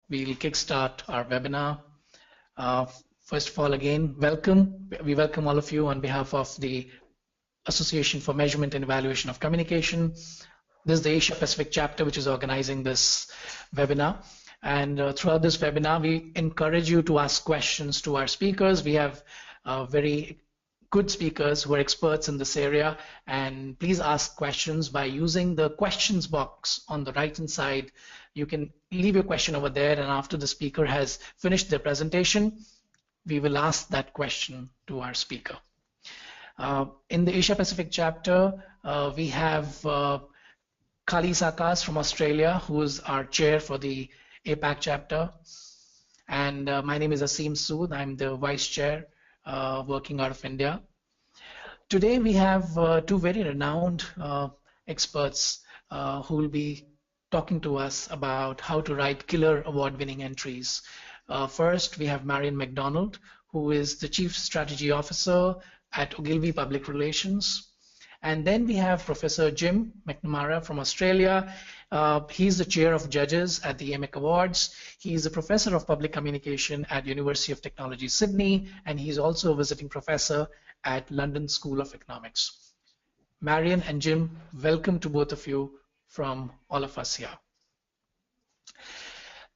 we'll kickstart our webinar. Uh, First of all, again, welcome. We welcome all of you on behalf of the Association for Measurement and Evaluation of Communication. This is the Asia Pacific chapter which is organizing this webinar. And throughout this webinar, we encourage you to ask questions to our speakers. We have very good speakers who are experts in this area, and please ask questions by using the questions box on the right hand side. You can leave your question over there, and after the speaker has finished their presentation, we will ask that question to our speaker. In the Asia Pacific chapter, we have Kali Sakas from Australia, who is our chair for the APAC chapter. And my name is Asim Sood. I'm the vice chair working out of India. Today we have two very renowned experts who will be talking to us about how to write killer award-winning entries. First, we have Marion McDonald, who is the Chief Strategy Officer at Ogilvy Public Relations. And then we have Professor Jim McNamara from Australia. He's the chair of judges at the AMEC Awards. He's a professor of public communication at University of Technology, Sydney, and he's also a visiting professor at London School of Economics. Marion and Jim, welcome to both of you from all of us here.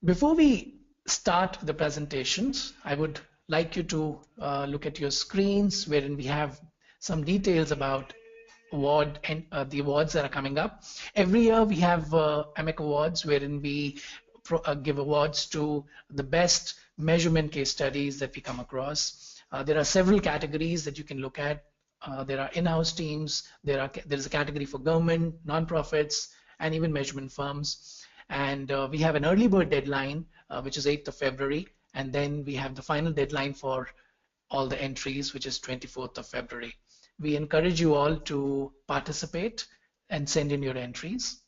Before we start the presentations, I would like you to look at your screens, wherein we have some details about the awards that are coming up. Every year we have AMEC Awards, wherein we give awards to the best measurement case studies that we come across. There are several categories that you can look at. There are in-house teams, there is a category for government, non-profits, and even measurement firms. And we have an early bird deadline, which is 8th of February, and then we have the final deadline for all the entries, which is 24th of February. We encourage you all to participate and send in your entries.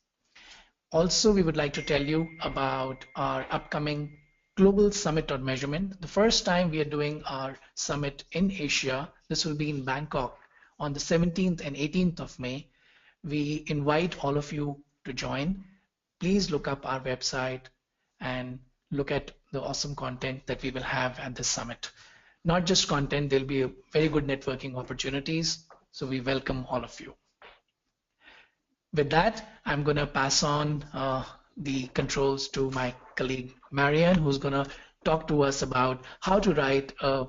Also, we would like to tell you about our upcoming Global Summit on Measurement. The first time we are doing our summit in Asia, this will be in Bangkok on the 17th and 18th of May. We invite all of you to join. Please look up our website and look at the awesome content that we will have at this summit. Not just content, there'll be very good networking opportunities, so we welcome all of you. With that, I'm going to pass on the controls to my colleague Marion, who's going to talk to us about how to write a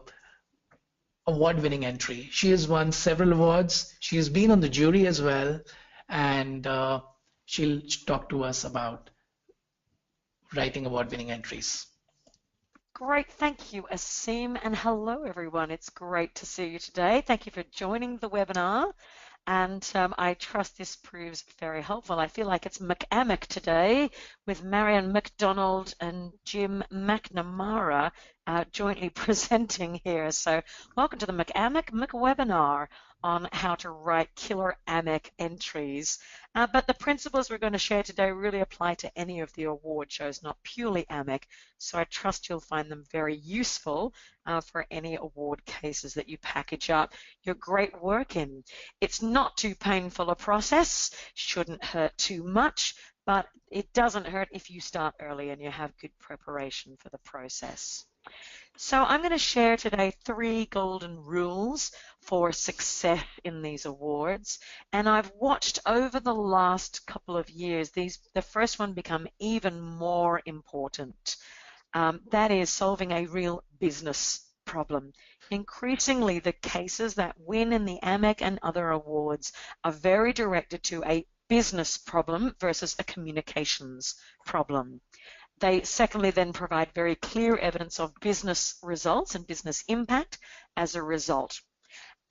award-winning entry. She has won several awards. She has been on the jury as well, and she'll talk to us about writing award-winning entries. Great, thank you, Asim, and hello everyone. It's great to see you today. Thank you for joining the webinar, and I trust this proves very helpful. I feel like it's MAccelerate today with Marion McDonald and Jim McNamara jointly presenting here. So welcome to the MAccelerate webinar on how to write killer AMEC entries. But the principles we're going to share today really apply to any of the award shows, not purely AMEC. So I trust you'll find them very useful for any award cases that you package up your great work in. It's not too painful a process, shouldn't hurt too much, but it doesn't hurt if you start early and you have good preparation for the process. So I'm going to share today 3 golden rules for success in these awards, and I've watched over the last couple of years the first one become even more important. That is solving a real business problem. Increasingly, the cases that win in the AMEC and other awards are very directed to a business problem versus a communications problem. They secondly then provide very clear evidence of business results and business impact as a result.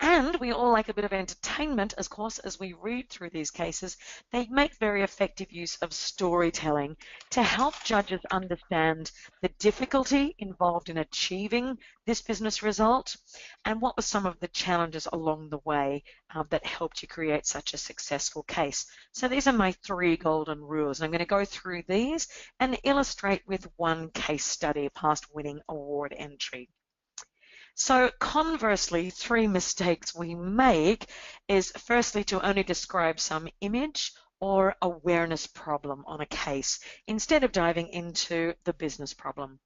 And we all like a bit of entertainment, of course, as we read through these cases. They make very effective use of storytelling to help judges understand the difficulty involved in achieving this business result and what were some of the challenges along the way that helped you create such a successful case. So these are my 3 golden rules. And I'm going to go through these and illustrate with one case study, past winning award entry. So conversely, 3 mistakes we make is firstly to only describe some image or awareness problem on a case instead of diving into the business problem.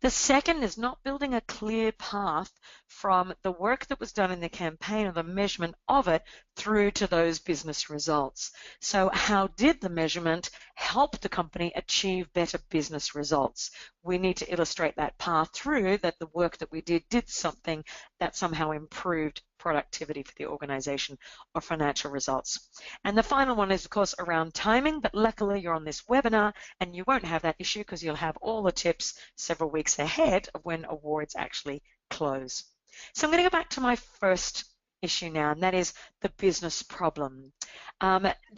The second is not building a clear path from the work that was done in the campaign or the measurement of it through to those business results. So how did the measurement help the company achieve better business results? We need to illustrate that path through that the work that we did something that somehow improved productivity for the organization or financial results. And the final one is, of course, around timing, but luckily you're on this webinar and you won't have that issue because you'll have all the tips several weeks ahead of when awards actually close. So I'm going to go back to my first issue now, and that is the business problem.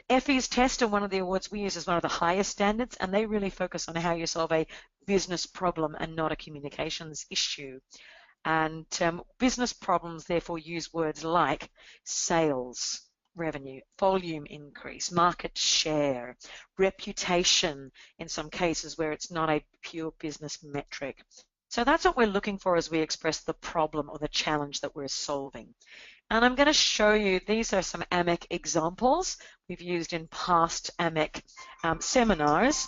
Effie's test and one of the awards we use is one of the highest standards, and they really focus on how you solve a business problem and not a communications issue. And business problems therefore use words like sales, revenue, volume increase, market share, reputation in some cases where it's not a pure business metric. So that's what we're looking for as we express the problem or the challenge that we're solving. And I'm going to show you, these are some AMEC examples we've used in past AMEC seminars.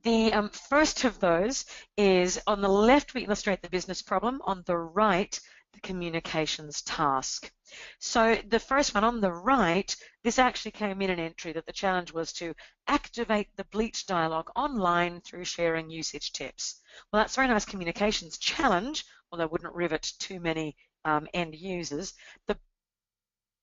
The first of those is on the left, we illustrate the business problem. On the right, the communications task. So the first one on the right, this actually came in an entry that the challenge was to activate the bleach dialogue online through sharing usage tips. Well, that's a very nice communications challenge, although I wouldn't rivet too many end users. The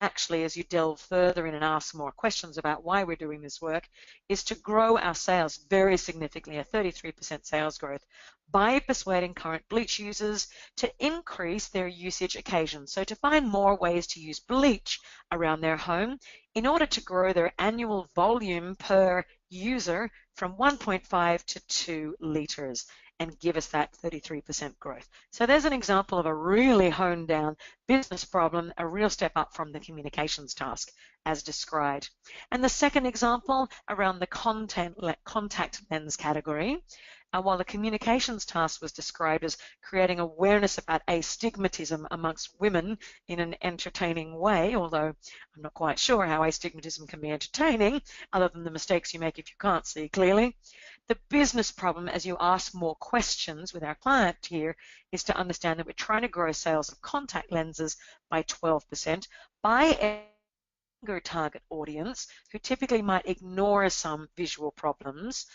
actually, as you delve further in and ask more questions about why we're doing this work, is to grow our sales very significantly, a 33% sales growth, by persuading current bleach users to increase their usage occasions. So to find more ways to use bleach around their home in order to grow their annual volume per user from 1.5 to 2 litres and give us that 33% growth. So there's an example of a really honed down business problem, a real step up from the communications task as described. And the second example around the contact lens category, while the communications task was described as creating awareness about astigmatism amongst women in an entertaining way, although I'm not quite sure how astigmatism can be entertaining other than the mistakes you make if you can't see clearly. The business problem, as you ask more questions with our client here, is to understand that we're trying to grow sales of contact lenses by 12% by a younger target audience who typically might ignore some visual problems,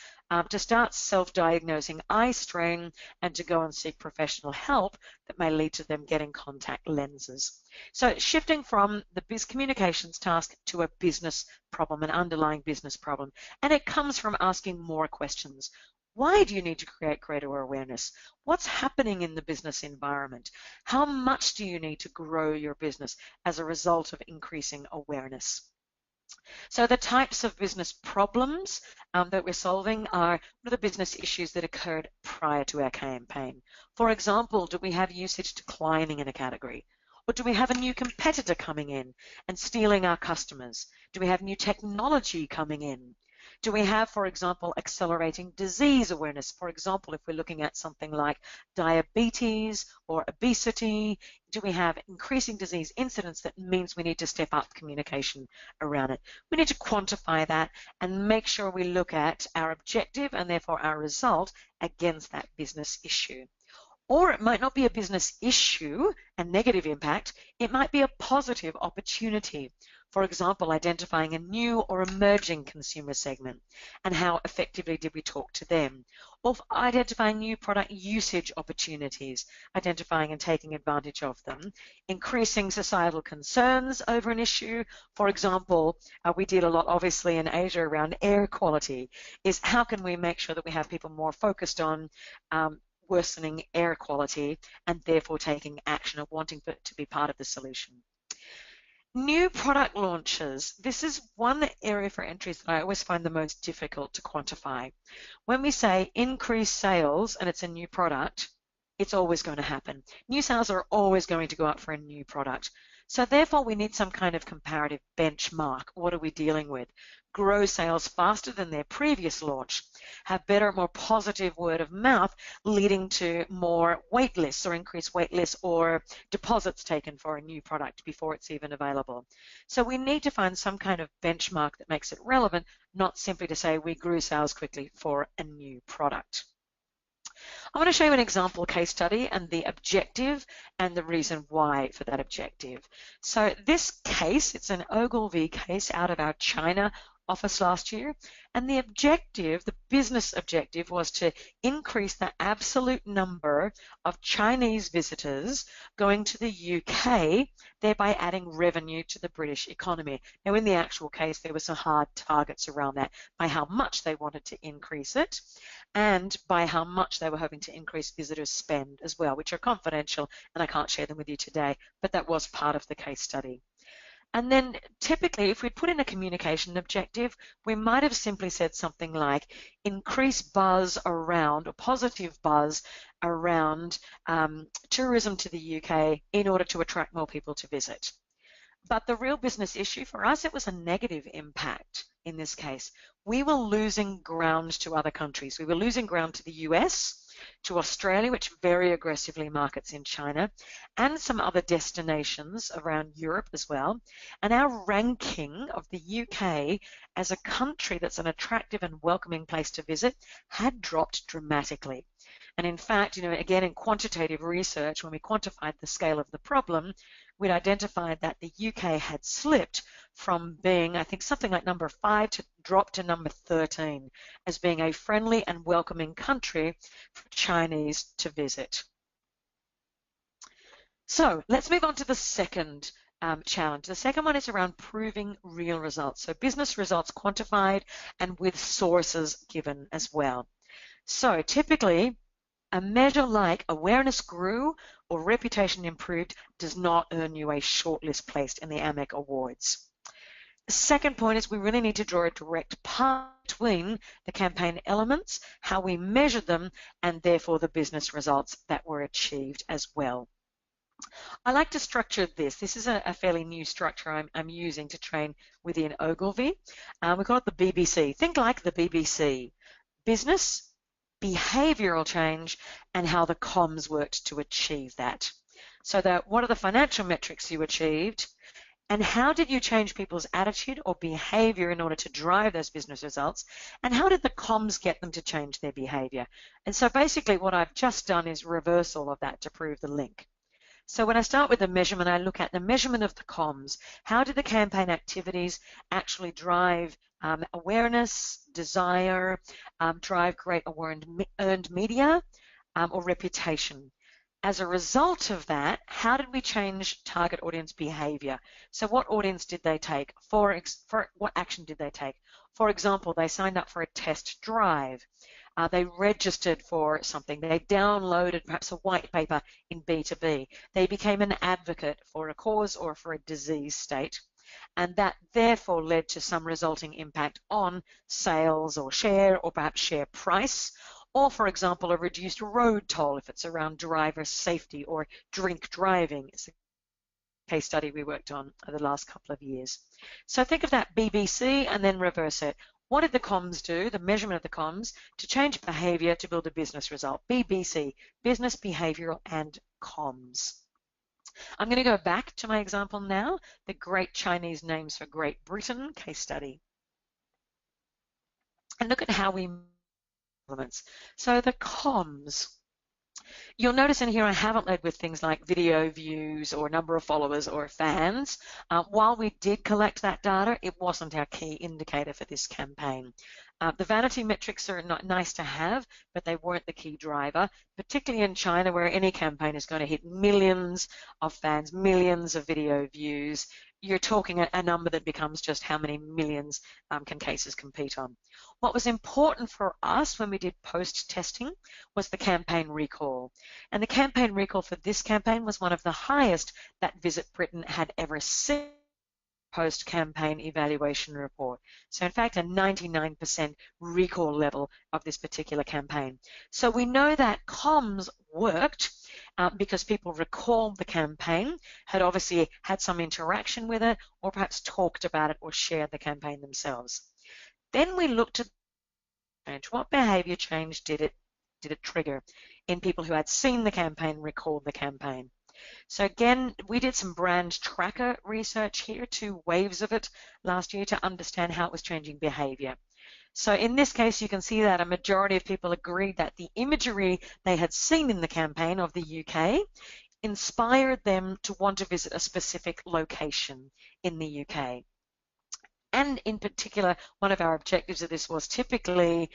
to start self-diagnosing eye strain and to go and seek professional help that may lead to them getting contact lenses. So shifting from the communications task to a business problem, an underlying business problem. And it comes from asking more questions. Why do you need to create greater awareness? What's happening in the business environment? How much do you need to grow your business as a result of increasing awareness? So the types of business problems that we're solving are what are the business issues that occurred prior to our campaign? For example, do we have usage declining in a category? Or do we have a new competitor coming in and stealing our customers? Do we have new technology coming in? Do we have, for example, accelerating disease awareness? For example, if we're looking at something like diabetes or obesity, do we have increasing disease incidence that means we need to step up communication around it? We need to quantify that and make sure we look at our objective and therefore our result against that business issue. Or it might not be a business issue and negative impact, it might be a positive opportunity. For example, identifying a new or emerging consumer segment and how effectively did we talk to them. Or identifying new product usage opportunities, identifying and taking advantage of them. Increasing societal concerns over an issue. For example, we deal a lot obviously in Asia around air quality, is how can we make sure that we have people more focused on worsening air quality and therefore taking action or wanting to be part of the solution. New product launches. This is one area for entries that I always find the most difficult to quantify. When we say increase sales and it's a new product, it's always going to happen. New sales are always going to go up for a new product. So therefore, we need some kind of comparative benchmark. What are we dealing with? Grow sales faster than their previous launch, have better, more positive word of mouth, leading to more wait lists or increased wait lists or deposits taken for a new product before it's even available. So we need to find some kind of benchmark that makes it relevant, not simply to say we grew sales quickly for a new product. I want to show you an example case study and the objective and the reason why for that objective. So this case, it's an Ogilvy case out of our China office last year, and the objective, the business objective, was to increase the absolute number of Chinese visitors going to the UK, thereby adding revenue to the British economy. Now, in the actual case, there were some hard targets around that by how much they wanted to increase it and by how much they were hoping to increase visitors' spend as well, which are confidential and I can't share them with you today, but that was part of the case study. And then typically, if we'd put in a communication objective, we might have simply said something like increase buzz around, or positive buzz around tourism to the UK in order to attract more people to visit. But the real business issue for us, it was a negative impact in this case. We were losing ground to other countries. We were losing ground to the US, to Australia, which very aggressively markets in China, and some other destinations around Europe as well. And our ranking of the UK as a country that's an attractive and welcoming place to visit had dropped dramatically. And in fact, again, in quantitative research, when we quantified the scale of the problem, we'd identified that the UK had slipped from being, I think, something like number 5 to drop to number 13 as being a friendly and welcoming country for Chinese to visit. So let's move on to the second challenge. The second one is around proving real results. So business results quantified and with sources given as well. So typically, a measure like awareness grew or reputation improved does not earn you a shortlist placed in the AMEC Awards. The second point is we really need to draw a direct path between the campaign elements, how we measure them, and therefore the business results that were achieved as well. I like to structure this. This is a fairly new structure I'm using to train within Ogilvy. We call it the BBC. Think like the BBC. Business, behavioral change, and how the comms worked to achieve that. So what are the financial metrics you achieved, and how did you change people's attitude or behavior in order to drive those business results, and how did the comms get them to change their behavior? And so basically what I've just done is reverse all of that to prove the link. So when I start with the measurement, I look at the measurement of the comms. How did the campaign activities actually drive awareness, desire, drive great earned media, or reputation? As a result of that, how did we change target audience behavior? So what audience did they take? For what action did they take? For example, they signed up for a test drive. They registered for something. They downloaded perhaps a white paper in B2B. They became an advocate for a cause or for a disease state. And that therefore led to some resulting impact on sales or share or perhaps share price, or for example, a reduced road toll if it's around driver safety or drink driving. It's a case study we worked on over the last couple of years. So think of that BBC and then reverse it. What did the comms do, the measurement of the comms, to change behavior to build a business result? BBC, business, behavioral, and comms. I'm going to go back to my example now, the Great Chinese Names for Great Britain case study. And look at how we implement. So the comms. You'll notice in here I haven't led with things like video views or number of followers or fans. While we did collect that data, it wasn't our key indicator for this campaign. The vanity metrics are not nice to have, but they weren't the key driver, particularly in China where any campaign is going to hit millions of fans, millions of video views. You're talking a number that becomes just how many millions can cases compete on. What was important for us when we did post-testing was the campaign recall. And the campaign recall for this campaign was one of the highest that Visit Britain had ever seen post-campaign evaluation report. So in fact, a 99% recall level of this particular campaign. So we know that comms worked, because people recalled the campaign, had obviously had some interaction with it, or perhaps talked about it or shared the campaign themselves. Then we looked at what behavior change did it trigger in people who had seen the campaign, recalled the campaign. So again, we did some brand tracker research here, 2 waves of it last year, to understand how it was changing behavior. So in this case, you can see that a majority of people agreed that the imagery they had seen in the campaign of the UK inspired them to want to visit a specific location in the UK. And in particular, one of our objectives of this was typically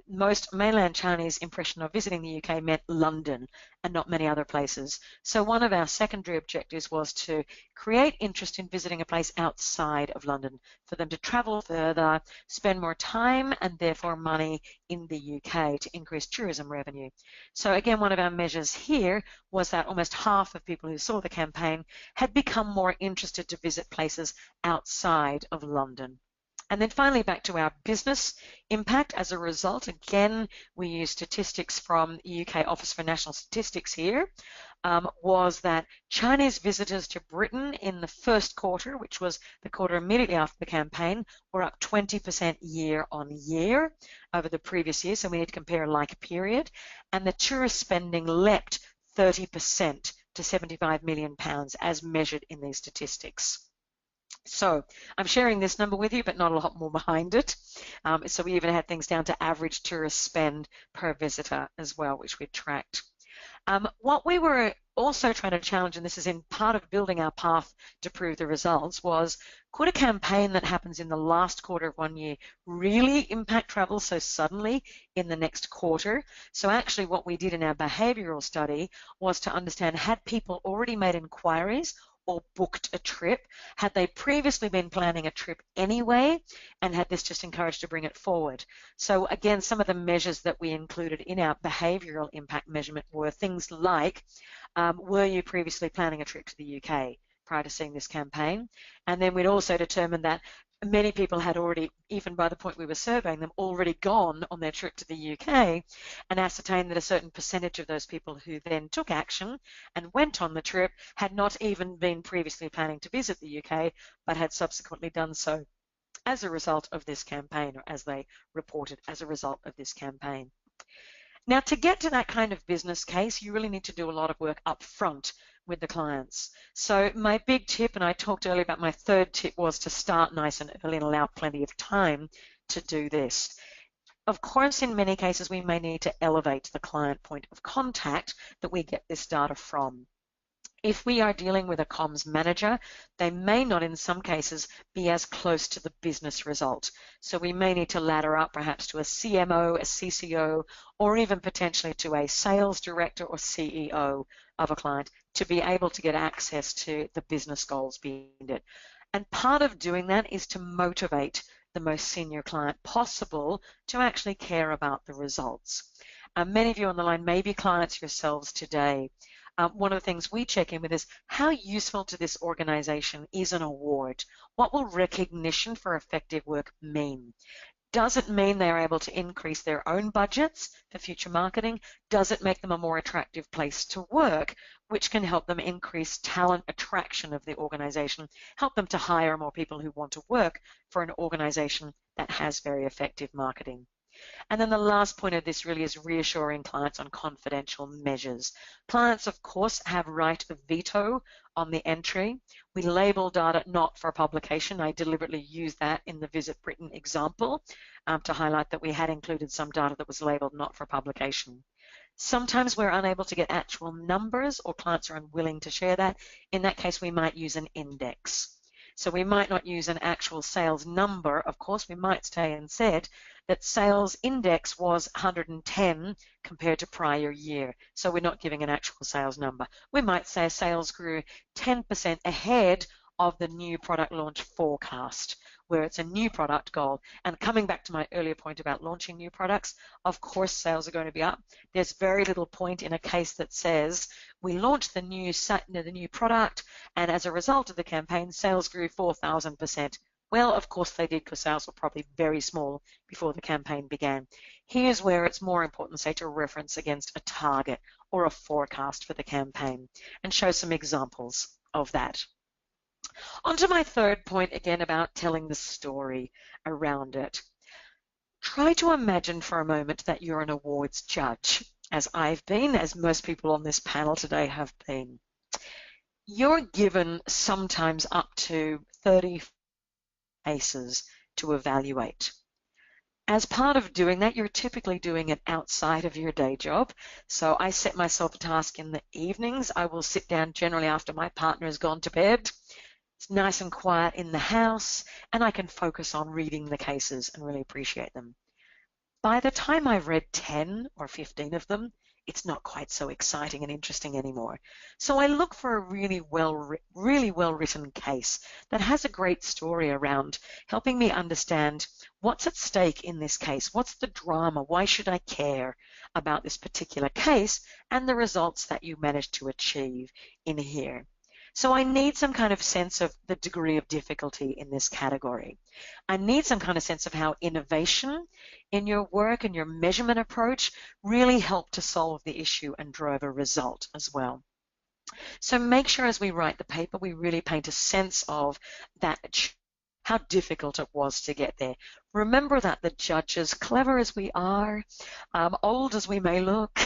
most mainland Chinese impression of visiting the UK meant London and not many other places. So one of our secondary objectives was to create interest in visiting a place outside of London, for them to travel further, spend more time and therefore money in the UK to increase tourism revenue. So again, one of our measures here was that almost half of people who saw the campaign had become more interested to visit places outside of London. And then finally, back to our business impact as a result. Again, we use statistics from the UK Office for National Statistics here, was that Chinese visitors to Britain in the first quarter, which was the quarter immediately after the campaign, were up 20% year on year over the previous year. So we need to compare a like period. And the tourist spending leapt 30% to £75 million as measured in these statistics. So I'm sharing this number with you, but not a lot more behind it. So we even had things down to average tourist spend per visitor as well, which we tracked. What we were also trying to challenge, and this is in part of building our path to prove the results, was could a campaign that happens in the last quarter of one year really impact travel so suddenly in the next quarter? So actually what we did in our behavioural study was to understand, had people already made inquiries or booked a trip? Had they previously been planning a trip anyway, and had this just encouraged to bring it forward? So again, some of the measures that we included in our behavioural impact measurement were things like, were you previously planning a trip to the UK prior to seeing this campaign? And then we'd also determined that many people had already, even by the point we were surveying them, already gone on their trip to the UK, and ascertained that a certain percentage of those people who then took action and went on the trip had not even been previously planning to visit the UK, but had subsequently done so as a result of this campaign, or as they reported as a result of this campaign. Now, to get to that kind of business case, you really need to do a lot of work up front with the clients. So my big tip, and I talked earlier about my third tip, was to start nice and early and allow plenty of time to do this. Of course, in many cases, we may need to elevate the client point of contact that we get this data from. If we are dealing with a comms manager, they may not in some cases be as close to the business result. So we may need to ladder up perhaps to a CMO, a CCO, or even potentially to a sales director or CEO of a client to be able to get access to the business goals behind it. And part of doing that is to motivate the most senior client possible to actually care about the results. Many of you on the line may be clients yourselves today. One of the things we check in with is, how useful to this organization is an award? What will recognition for effective work mean? Does it mean they're able to increase their own budgets for future marketing? Does it make them a more attractive place to work, which can help them increase talent attraction of the organization, help them to hire more people who want to work for an organization that has very effective marketing? And then the last point of this really is reassuring clients on confidential measures. Clients, of course, have right of veto on the entry. We label data not for publication. I deliberately used that in the Visit Britain example to highlight that we had included some data that was labeled not for publication. Sometimes we're unable to get actual numbers, or clients are unwilling to share that. In that case, we might use an index. So we might not use an actual sales number. Of course, we might stay and said that sales index was 110 compared to prior year. So we're not giving an actual sales number. We might say sales grew 10% ahead of the new product launch forecast, where it's a new product goal. And coming back to my earlier point about launching new products, of course sales are going to be up. There's very little point in a case that says we launched the new product, and as a result of the campaign, sales grew 4,000%. Well, of course they did, because sales were probably very small before the campaign began. Here's where it's more important, say, to reference against a target or a forecast for the campaign and show some examples of that. On to my third point, again, about telling the story around it. Try to imagine for a moment that you're an awards judge, as I've been, as most people on this panel today have been. You're given sometimes up to 30 cases to evaluate. As part of doing that, you're typically doing it outside of your day job. So I set myself a task in the evenings. I will sit down generally after my partner has gone to bed. It's nice and quiet in the house, and I can focus on reading the cases and really appreciate them. By the time I've read 10 or 15 of them, it's not quite so exciting and interesting anymore. So I look for a really well-written case that has a great story around helping me understand what's at stake in this case, what's the drama, why should I care about this particular case, and the results that you managed to achieve in here. So I need some kind of sense of the degree of difficulty in this category. I need some kind of sense of how innovation in your work and your measurement approach really helped to solve the issue and drove a result as well. So make sure as we write the paper, we really paint a sense of that, how difficult it was to get there. Remember that the judges, clever as we are, old as we may look,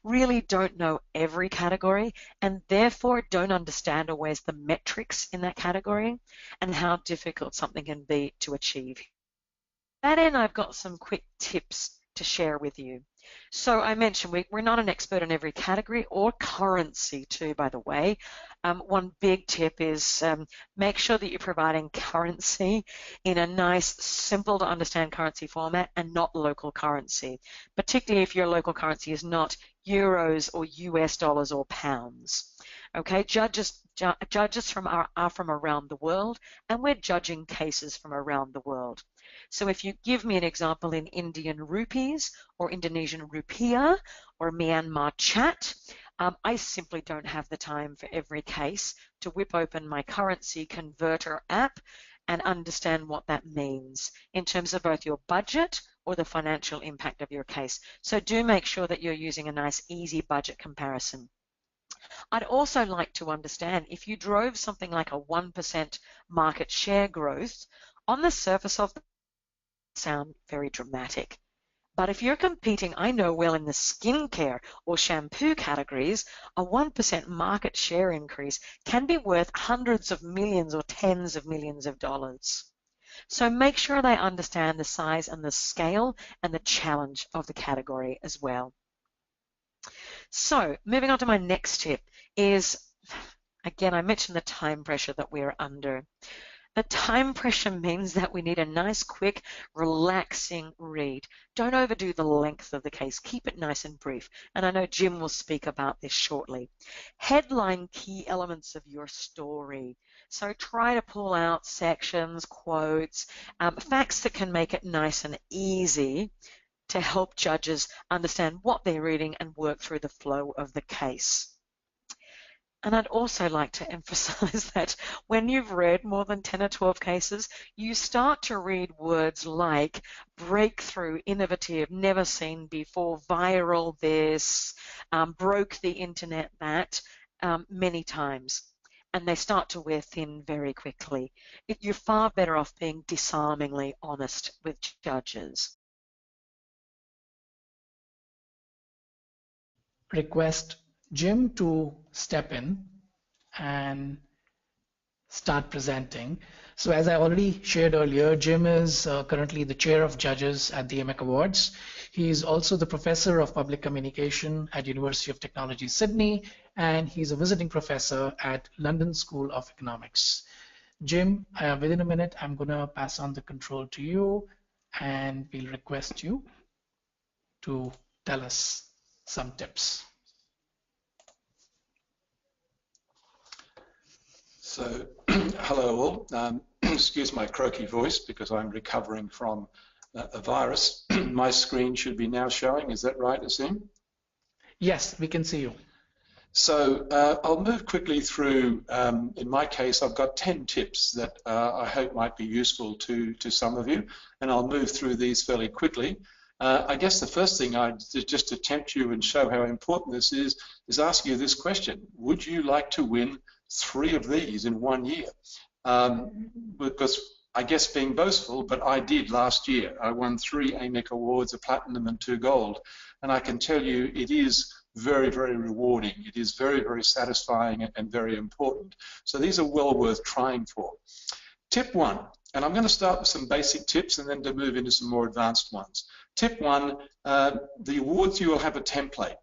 really don't know every category and therefore don't understand always the metrics in that category and how difficult something can be to achieve. To that end, I've got some quick tips to share with you. So I mentioned we're not an expert in every category or currency too, by the way. One big tip is make sure that you're providing currency in a nice, simple to understand currency format and not local currency, particularly if your local currency is not euros or US dollars or pounds. Okay, judges are from around the world, and we're judging cases from around the world. So if you give me an example in Indian rupees or Indonesian rupiah or Myanmar chat, I simply don't have the time for every case to whip open my currency converter app and understand what that means in terms of both your budget or the financial impact of your case. So do make sure that you're using a nice easy budget comparison. I'd also like to understand if you drove something like a 1% market share growth, on the surface of the sound very dramatic. But if you're competing, I know well, in the skincare or shampoo categories, a 1% market share increase can be worth hundreds of millions or tens of millions of dollars. So make sure they understand the size and the scale and the challenge of the category as well. So moving on to my next tip is, again, I mentioned the time pressure that we're under. The time pressure means that we need a nice, quick, relaxing read. Don't overdo the length of the case. Keep it nice and brief. And I know Jim will speak about this shortly. Headline key elements of your story. So try to pull out sections, quotes, facts that can make it nice and easy to help judges understand what they're reading and work through the flow of the case. And I'd also like to emphasize that when you've read more than 10 or 12 cases, you start to read words like breakthrough, innovative, never seen before, viral this, broke the internet that, many times. And they start to wear thin very quickly. You're far better off being disarmingly honest with judges. Request Jim to step in and start presenting. So as I already shared earlier, Jim is currently the chair of judges at the AMEC Awards. He is also the professor of public communication at University of Technology, Sydney, and he's a visiting professor at London School of Economics. Jim, within a minute, I'm going to pass on the control to you, and we'll request you to tell us some tips. So, hello all. Excuse my croaky voice because I'm recovering from a virus. My screen should be now showing. Is that right, Asim? Yes, we can see you. So I'll move quickly through. In my case, I've got 10 tips that I hope might be useful to some of you, and I'll move through these fairly quickly. I guess the first thing just to tempt you and show how important this is ask you this question: would you like to win 3 of these in 1 year? Because I guess being boastful, but I did last year. I won 3 AMEC awards, a platinum and 2 gold, and I can tell you it is very, very rewarding. It is very, very satisfying and very important. So these are well worth trying for. Tip 1, and I'm going to start with some basic tips and then to move into some more advanced ones. Tip 1, the awards, you will have a template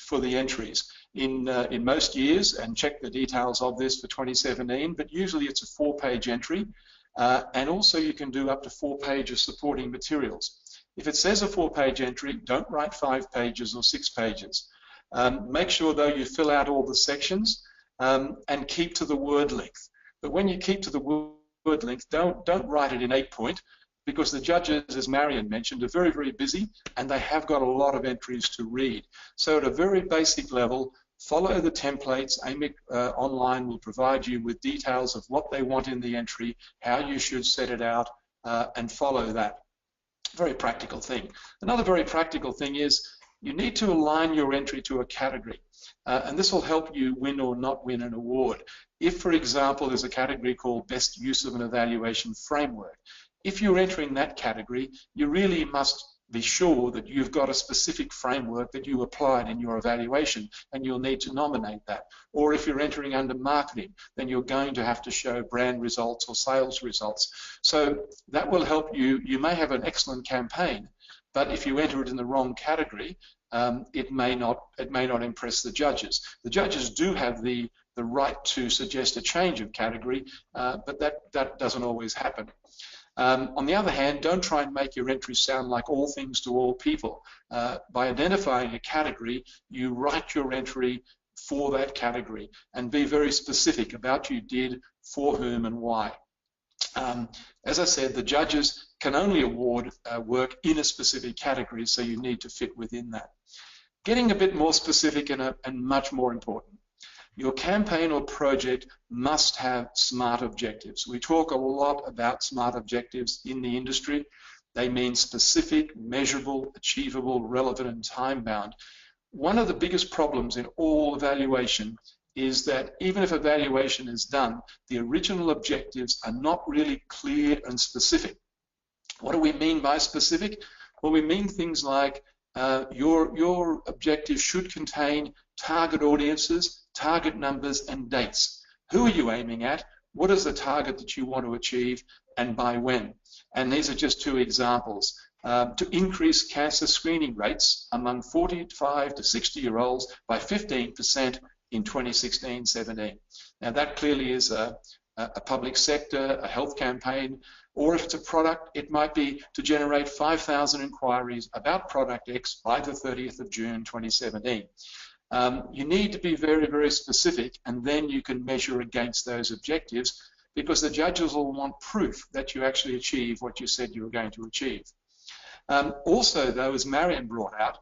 for the entries in most years, and check the details of this for 2017, but usually it's a 4-page entry, and also you can do up to 4 pages supporting materials. If it says a 4-page entry, don't write 5 pages or 6 pages. Make sure, though, you fill out all the sections and keep to the word length. But when you keep to the word length, don't write it in 8-point, because the judges, as Marion mentioned, are very, very busy and they have got a lot of entries to read. So at a very basic level, follow the templates. AMEC Online will provide you with details of what they want in the entry, how you should set it out, and follow that. Very practical thing. Another very practical thing is you need to align your entry to a category, and this will help you win or not win an award. If, for example, there's a category called Best Use of an Evaluation Framework, if you're entering that category, you really must be sure that you've got a specific framework that you applied in your evaluation, and you'll need to nominate that. Or if you're entering under marketing, then you're going to have to show brand results or sales results. So that will help you. You may have an excellent campaign, but if you enter it in the wrong category, it may not impress the judges. The judges do have the right to suggest a change of category, but that doesn't always happen. On the other hand, don't try and make your entry sound like all things to all people. By identifying a category, you write your entry for that category and be very specific about you did, for whom and why. As I said, the judges can only award work in a specific category, so you need to fit within that. Getting a bit more specific and much more important. Your campaign or project must have SMART objectives. We talk a lot about SMART objectives in the industry. They mean specific, measurable, achievable, relevant, and time-bound. One of the biggest problems in all evaluation is that even if evaluation is done, the original objectives are not really clear and specific. What do we mean by specific? Well, we mean things like your objective should contain target audiences, target numbers, and dates. Who are you aiming at? What is the target that you want to achieve, and by when? And these are just 2 examples. To increase cancer screening rates among 45 to 60-year-olds by 15% in 2016-17. Now that clearly is a public sector, a health campaign, or if it's a product, it might be to generate 5,000 inquiries about product X by the 30th of June 2017. You need to be very, very specific, and then you can measure against those objectives, because the judges will want proof that you actually achieve what you said you were going to achieve. Also, though, as Marion brought out,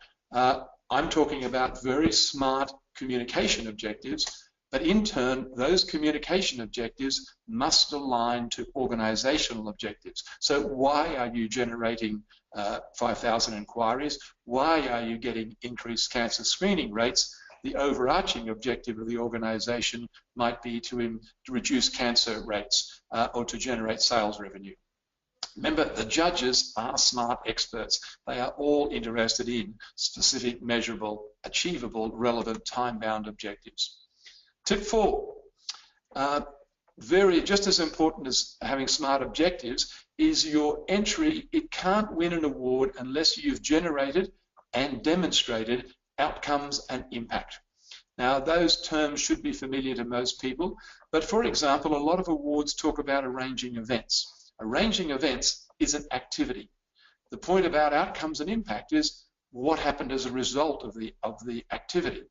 I'm talking about very smart communication objectives, but in turn, those communication objectives must align to organizational objectives. So why are you generating 5,000 inquiries? Why are you getting increased cancer screening rates? The overarching objective of the organization might be to reduce cancer rates or to generate sales revenue. Remember, the judges are smart experts. They are all interested in specific, measurable, achievable, relevant, time-bound objectives. Tip 4, just as important as having smart objectives is your entry. It can't win an award unless you've generated and demonstrated outcomes and impact. Now, those terms should be familiar to most people, but for example, a lot of awards talk about arranging events. Arranging events is an activity. The point about outcomes and impact is what happened as a result of the activity.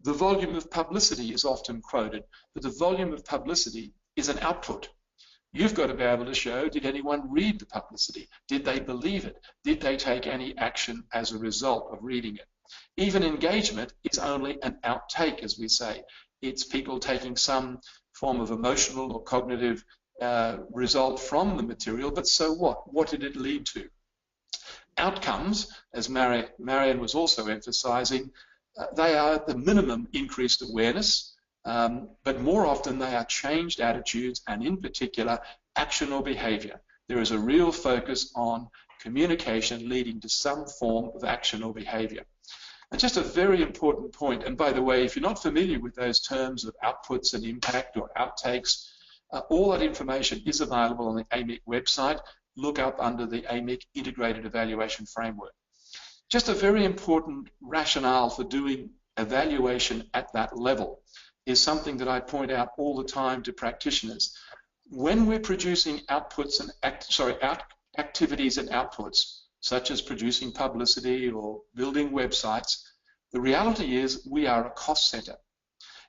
The volume of publicity is often quoted, but the volume of publicity is an output. You've got to be able to show, did anyone read the publicity? Did they believe it? Did they take any action as a result of reading it? Even engagement is only an outtake, as we say. It's people taking some form of emotional or cognitive result from the material, but so what? What did it lead to? Outcomes, as Marion was also emphasizing, they are at the minimum increased awareness, but more often they are changed attitudes and in particular action or behavior. There is a real focus on communication leading to some form of action or behavior. And just a very important point, and by the way, if you're not familiar with those terms of outputs and impact or outtakes, all that information is available on the AMEC website. Look up under the AMEC Integrated Evaluation Framework. Just a very important rationale for doing evaluation at that level is something that I point out all the time to practitioners. When we're producing outputs and activities and outputs, such as producing publicity or building websites, the reality is we are a cost center.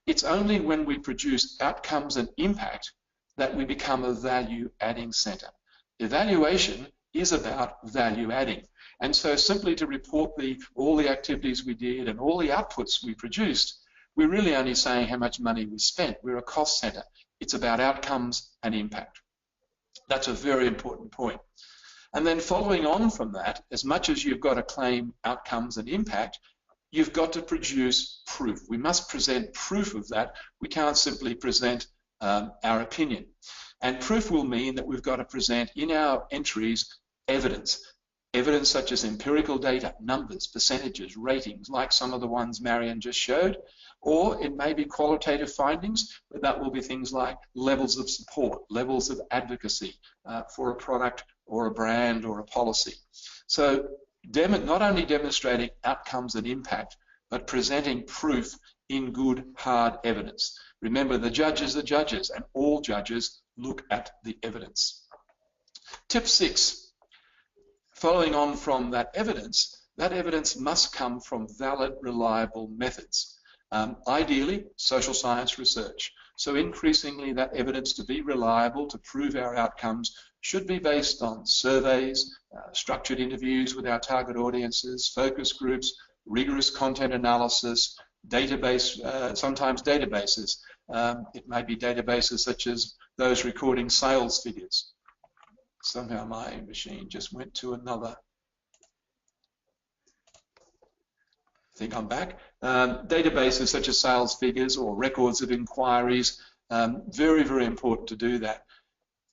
It's only when we produce outcomes and impact that we become a value-adding center. Evaluation is about value-adding. And so simply to report all the activities we did and all the outputs we produced, we're really only saying how much money we spent. We're a cost center. It's about outcomes and impact. That's a very important point. And then following on from that, as much as you've got to claim outcomes and impact, you've got to produce proof. We must present proof of that. We can't simply present our opinion. And proof will mean that we've got to present in our entries evidence. Evidence such as empirical data, numbers, percentages, ratings, like some of the ones Marion just showed, or it may be qualitative findings, but that will be things like levels of support, levels of advocacy for a product or a brand or a policy. So not only demonstrating outcomes and impact, but presenting proof in good, hard evidence. Remember, the judges are judges, and all judges look at the evidence. Tip 6, following on from that evidence must come from valid, reliable methods. Ideally, social science research. So increasingly, that evidence to be reliable, to prove our outcomes, should be based on surveys, structured interviews with our target audiences, focus groups, rigorous content analysis, sometimes databases. It may be databases such as those recording sales figures. Somehow my machine just went to another. I think I'm back. Databases such as sales figures or records of inquiries, very, very important to do that.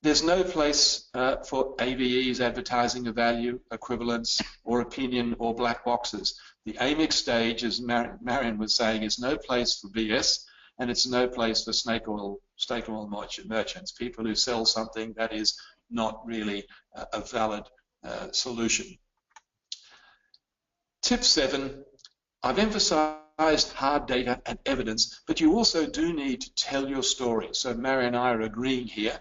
There's no place for AVEs, advertising of value, equivalence, or opinion, or black boxes. The AMEC stage, as Marion was saying, is no place for BS, and it's no place for snake oil merchants, people who sell something that is not really a valid solution. Tip 7, I've emphasized hard data and evidence, but you also do need to tell your story. So Marion and I are agreeing here.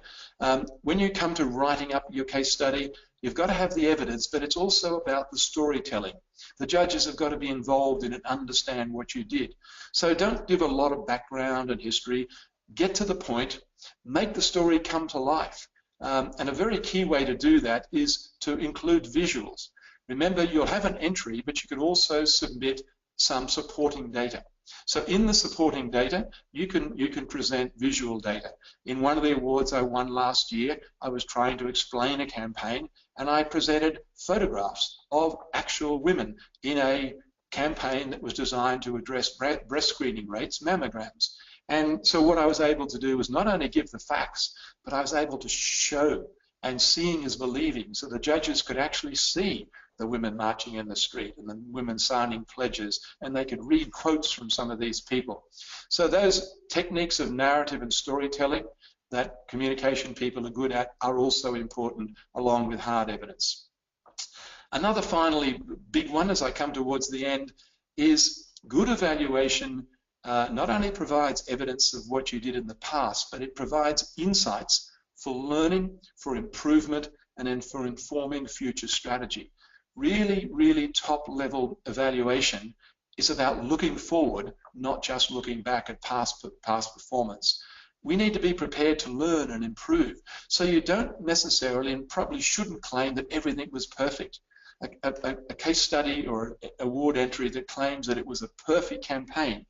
When you come to writing up your case study, you've got to have the evidence, but it's also about the storytelling. The judges have got to be involved in it, understand what you did. So don't give a lot of background and history. Get to the point, make the story come to life. And a very key way to do that is to include visuals. Remember, you'll have an entry, but you can also submit some supporting data. So in the supporting data, you can present visual data. In one of the awards I won last year, I was trying to explain a campaign, and I presented photographs of actual women in a campaign that was designed to address breast screening rates, mammograms. And so what I was able to do was not only give the facts, but I was able to show, and seeing is believing, so the judges could actually see the women marching in the street and the women signing pledges, and they could read quotes from some of these people. So those techniques of narrative and storytelling that communication people are good at are also important, along with hard evidence. Another finally big one as I come towards the end is good evaluation not only provides evidence of what you did in the past, but it provides insights for learning, for improvement, and then for informing future strategy. Really, really top-level evaluation is about looking forward, not just looking back at past performance. We need to be prepared to learn and improve. So you don't necessarily, and probably shouldn't, claim that everything was perfect. a case study or an award entry that claims that it was a perfect campaign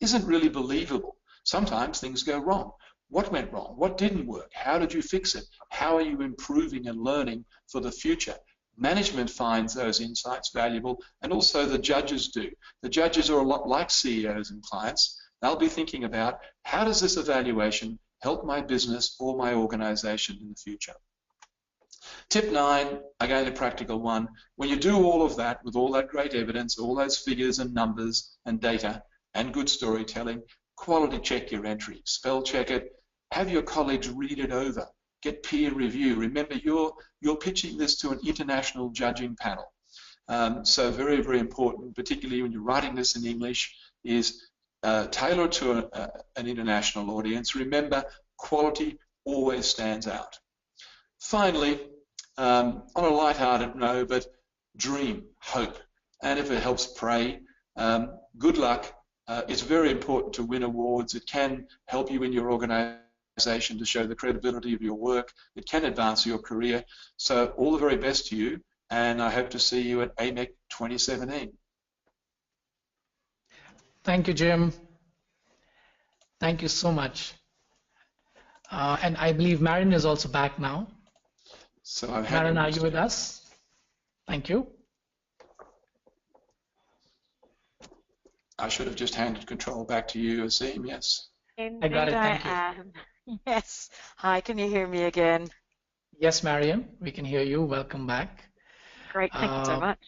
isn't really believable. Sometimes things go wrong. What went wrong? What didn't work? How did you fix it? How are you improving and learning for the future? Management finds those insights valuable, and also the judges do. The judges are a lot like CEOs and clients. They'll be thinking about, how does this evaluation help my business or my organization in the future? Tip 9, again a practical one. When you do all of that, with all that great evidence, all those figures and numbers and data and good storytelling, quality check your entry, spell check it, have your colleagues read it over, get peer review. Remember, you're pitching this to an international judging panel. So very, very important, particularly when you're writing this in English, is tailored to an international audience. Remember, quality always stands out. Finally, on a light-hearted note, but dream, hope, and if it helps, pray. Good luck. It's very important to win awards. It can help you in your organization to show the credibility of your work. It can advance your career. So all the very best to you, and I hope to see you at AMEC 2017. Thank you, Jim. Thank you so much. And I believe Marion is also back now. So I'm Marion, are you with us? Thank you. I should have just handed control back to you, Azim, yes. Indeed, I got it, thank you. Yes. Hi, can you hear me again? Yes, Marion, we can hear you. Welcome back. Great, thank you so much.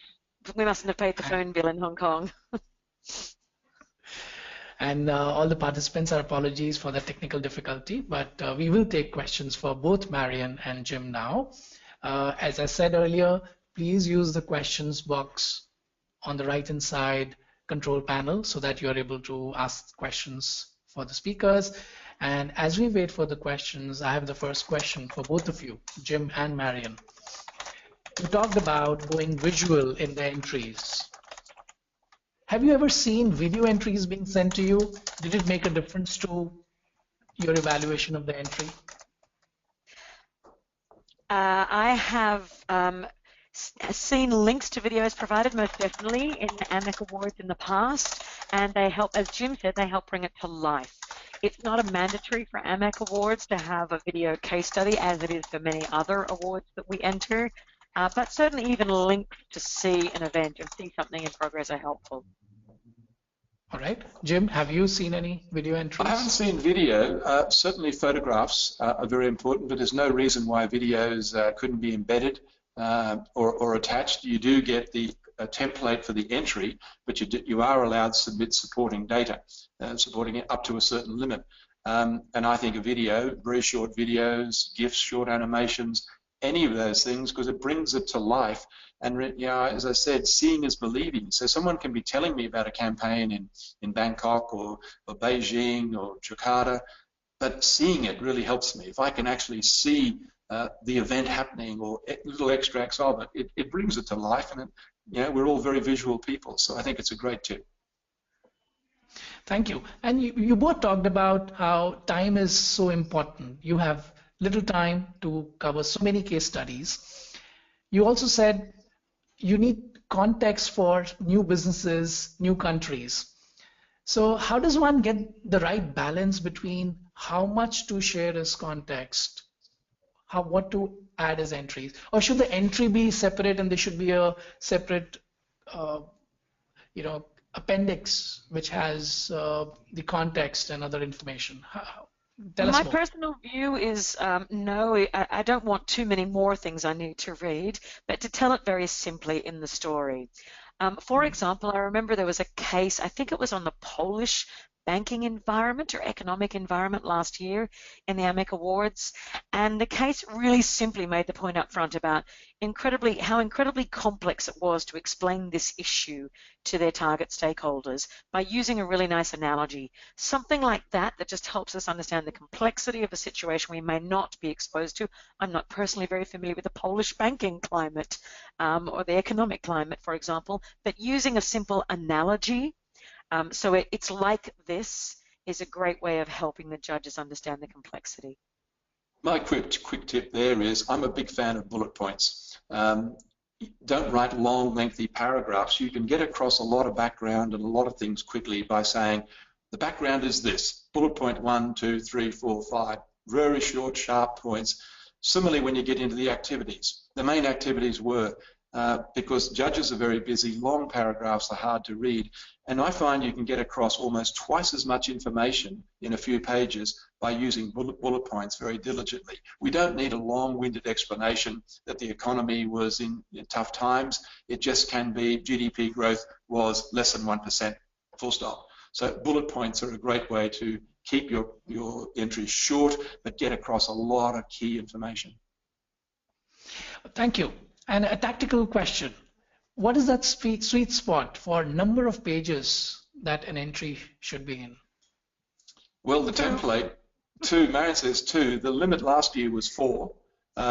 We mustn't have paid the phone bill in Hong Kong. And all the participants, our apologies for the technical difficulty, but we will take questions for both Marion and Jim now. As I said earlier, please use the questions box on the right-hand side control panel so that you are able to ask questions for the speakers. And as we wait for the questions, I have the first question for both of you, Jim and Marion. You talked about going visual in the entries. Have you ever seen video entries being sent to you? Did it make a difference to your evaluation of the entry? I have seen links to videos provided, most definitely, in AMEC Awards in the past, and they help, as Jim said, they help bring it to life. It's not a mandatory for AMEC Awards to have a video case study, as it is for many other awards that we enter, but certainly even links to see an event or see something in progress are helpful. All right. Jim, have you seen any video entries? I haven't seen video. Certainly photographs are very important, but there's no reason why videos couldn't be embedded or attached. You do get the template for the entry, but you are allowed to submit supporting data, supporting it up to a certain limit. And I think a video, very short videos, GIFs, short animations, any of those things, because it brings it to life. And as I said, seeing is believing. So someone can be telling me about a campaign in Bangkok or Beijing or Jakarta, but seeing it really helps me. If I can actually see the event happening or little extracts of it, it brings it to life. And we're all very visual people, so I think it's a great tip. Thank you. And you both talked about how time is so important. You have little time to cover so many case studies. You also said you need context for new businesses, new countries. So how does one get the right balance between how much to share as context, what to add as entries? Or should the entry be separate and there should be a separate appendix which has the context and other information? My personal view is no, I don't want too many more things I need to read, but to tell it very simply in the story. For example, I remember there was a case, I think it was on the Polish banking environment or economic environment last year in the AMEC Awards, and the case really simply made the point up front about how incredibly complex it was to explain this issue to their target stakeholders by using a really nice analogy, something like that just helps us understand the complexity of a situation we may not be exposed to. I'm not personally very familiar with the Polish banking climate or the economic climate, for example, but using a simple analogy, so it's like this is a great way of helping the judges understand the complexity. My quick tip there is I'm a big fan of bullet points. don't write long, lengthy paragraphs. You can get across a lot of background and a lot of things quickly by saying, the background is this, bullet point 1, 2, 3, 4, 5, very short, sharp points. Similarly, when you get into the activities, the main activities were, because judges are very busy, long paragraphs are hard to read, and I find you can get across almost twice as much information in a few pages by using bullet points very diligently. We don't need a long-winded explanation that the economy was in tough times. It just can be GDP growth was less than 1%, full stop. So bullet points are a great way to keep your entries short, but get across a lot of key information. Thank you. And a tactical question. What is that sweet spot for number of pages that an entry should be in? Well, the template, 2, Marion says 2. The limit last year was 4.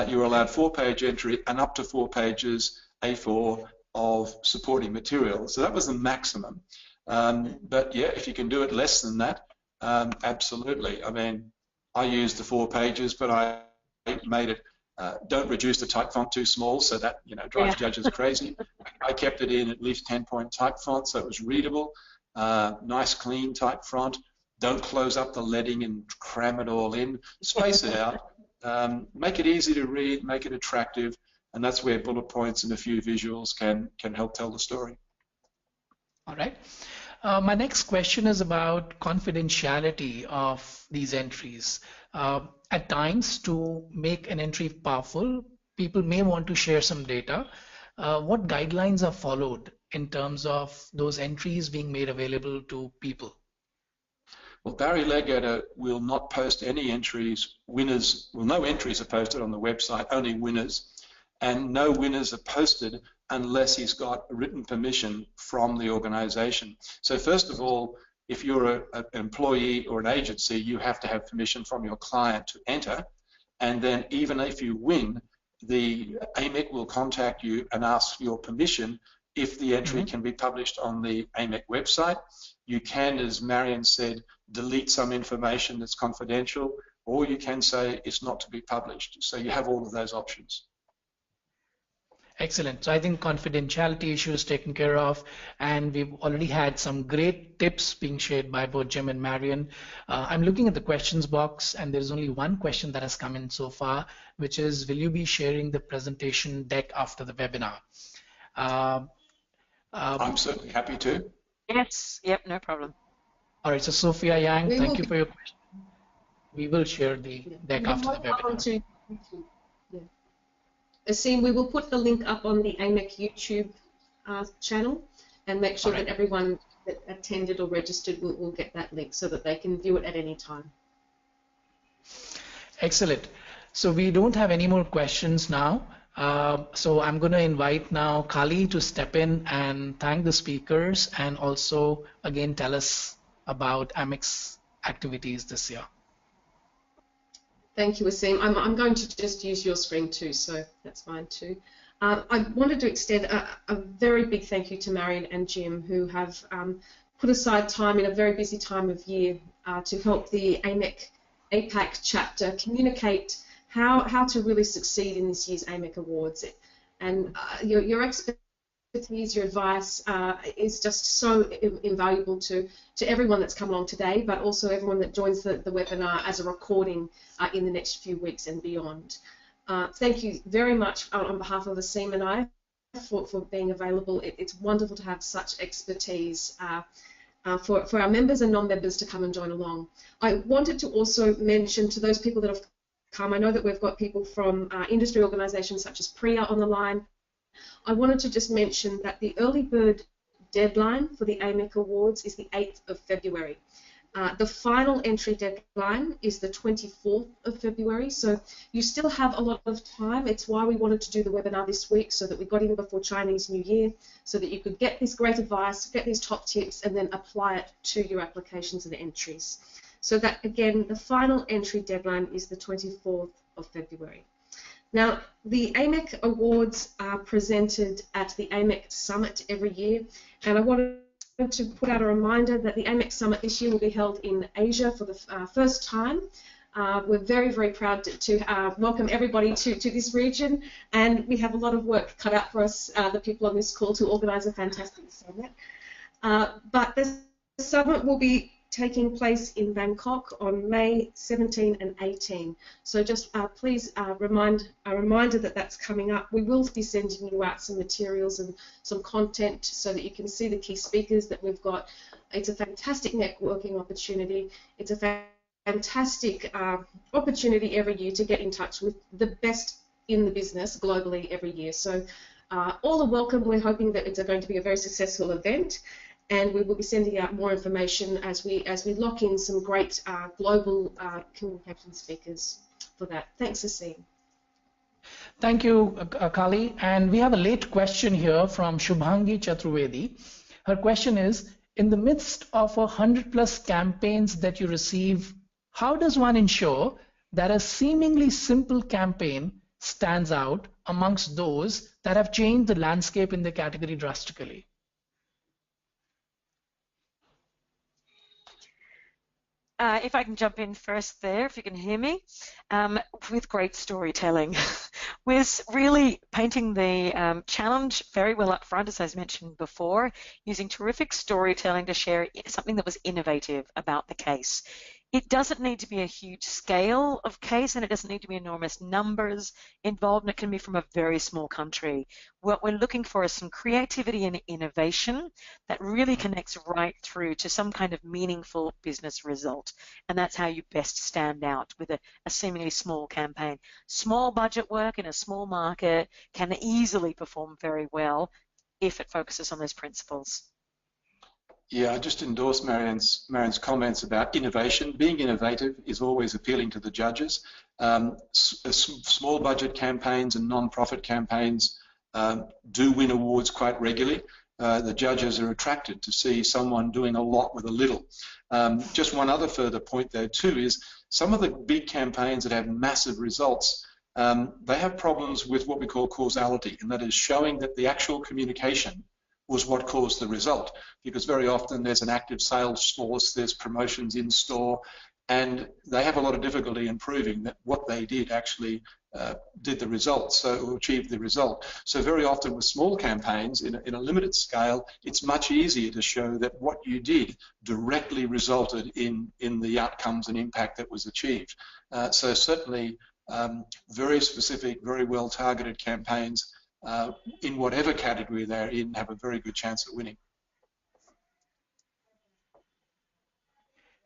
You were allowed 4-page entry and up to 4 pages A4 of supporting material. So that was the maximum. But yeah, if you can do it less than that, absolutely. I mean, I used the 4 pages, but I made it, don't reduce the type font too small, so that, you know, drives judges crazy. I kept it in at least 10-point type font, so it was readable. Nice, clean type font. Don't close up the leading and cram it all in. Space it out. Make it easy to read, make it attractive, and that's where bullet points and a few visuals can help tell the story. All right. My next question is about confidentiality of these entries. At times, to make an entry powerful, people may want to share some data. What guidelines are followed in terms of those entries being made available to people? Well, Barry Legator will not post any entries. Winners, well, no entries are posted on the website, only winners. And no winners are posted unless he's got written permission from the organization. So first of all, if you're an employee or an agency, you have to have permission from your client to enter. And then even if you win, the AMEC will contact you and ask for your permission if the entry can be published on the AMEC website. You can, as Marion said, delete some information that's confidential, or you can say it's not to be published. So you have all of those options. Excellent. So I think confidentiality issue is taken care of, and we've already had some great tips being shared by both Jim and Marion. I'm looking at the questions box, and there's only one question that has come in so far, which is, will you be sharing the presentation deck after the webinar? I'm certainly happy to. Yes, yep, no problem. All right, so Sophia Yang, thank you for your question. We will share the deck after the webinar. Asim, we will put the link up on the AMEC YouTube channel and make sure that everyone that attended or registered will get that link so that they can view it at any time. Excellent. So we don't have any more questions now. So I'm going to invite now Kali to step in and thank the speakers and also again tell us about AMEC's activities this year. Thank you, Asim. I'm going to just use your screen too, so that's fine too. I wanted to extend a very big thank you to Marion and Jim, who have put aside time in a very busy time of year to help the AMEC APAC chapter communicate how to really succeed in this year's AMEC Awards. And your expertise, your advice is just so invaluable to everyone that's come along today, but also everyone that joins the webinar as a recording in the next few weeks and beyond. Thank you very much on behalf of Asim and I for being available. It's wonderful to have such expertise for our members and non-members to come and join along. I wanted to also mention to those people that have come, I know that we've got people from industry organisations such as PRIA on the line. I wanted to just mention that the early bird deadline for the AMEC Awards is the 8th of February. The final entry deadline is the 24th of February, so you still have a lot of time. It's why we wanted to do the webinar this week, so that we got in before Chinese New Year, so that you could get this great advice, get these top tips, and then apply it to your applications and entries. So that, again, the final entry deadline is the 24th of February. Now, the AMEC Awards are presented at the AMEC Summit every year, and I wanted to put out a reminder that the AMEC Summit this year will be held in Asia for the first time. We're very, very proud to welcome everybody to this region, and we have a lot of work cut out for us, the people on this call, to organise a fantastic summit. But the summit will be taking place in Bangkok on May 17 and 18. So just please a reminder that that's coming up. We will be sending you out some materials and some content so that you can see the key speakers that we've got. It's a fantastic networking opportunity. It's a fantastic opportunity every year to get in touch with the best in the business globally every year. So all are welcome. We're hoping that it's going to be a very successful event, and we will be sending out more information as we lock in some great global communication speakers for that. Thanks, Asim. Thank you, Kali. And we have a late question here from Shubhangi Chaturvedi. Her question is, in the midst of 100+ campaigns that you receive, how does one ensure that a seemingly simple campaign stands out amongst those that have changed the landscape in the category drastically? If I can jump in first there, if you can hear me, with great storytelling, with really painting the challenge very well up front, as I mentioned before, using terrific storytelling to share something that was innovative about the case. It doesn't need to be a huge scale of case, and it doesn't need to be enormous numbers involved, and it can be from a very small country. What we're looking for is some creativity and innovation that really connects right through to some kind of meaningful business result. And that's how you best stand out with a seemingly small campaign. Small budget work in a small market can easily perform very well if it focuses on those principles. Yeah, I just endorse Marion's comments about innovation. Being innovative is always appealing to the judges. Small budget campaigns and non-profit campaigns do win awards quite regularly. The judges are attracted to see someone doing a lot with a little. Just one other further point there too is some of the big campaigns that have massive results, they have problems with what we call causality, and that is showing that the actual communication was what caused the result, because very often there's an active sales force, there's promotions in store, and they have a lot of difficulty in proving that what they did actually did the result, so achieved the result. So very often with small campaigns in a limited scale, it's much easier to show that what you did directly resulted in the outcomes and impact that was achieved. So certainly very specific, very well targeted campaigns in whatever category they're in have a very good chance of winning.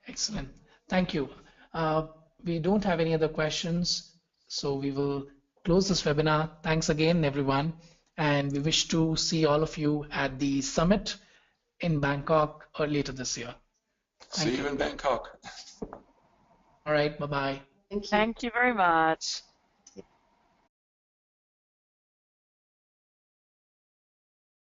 Excellent. Thank you. We don't have any other questions, so we will close this webinar. Thanks again, everyone, and we wish to see all of you at the summit in Bangkok or later this year. See you in Bangkok. All right, bye-bye. Thank you. Thank you very much.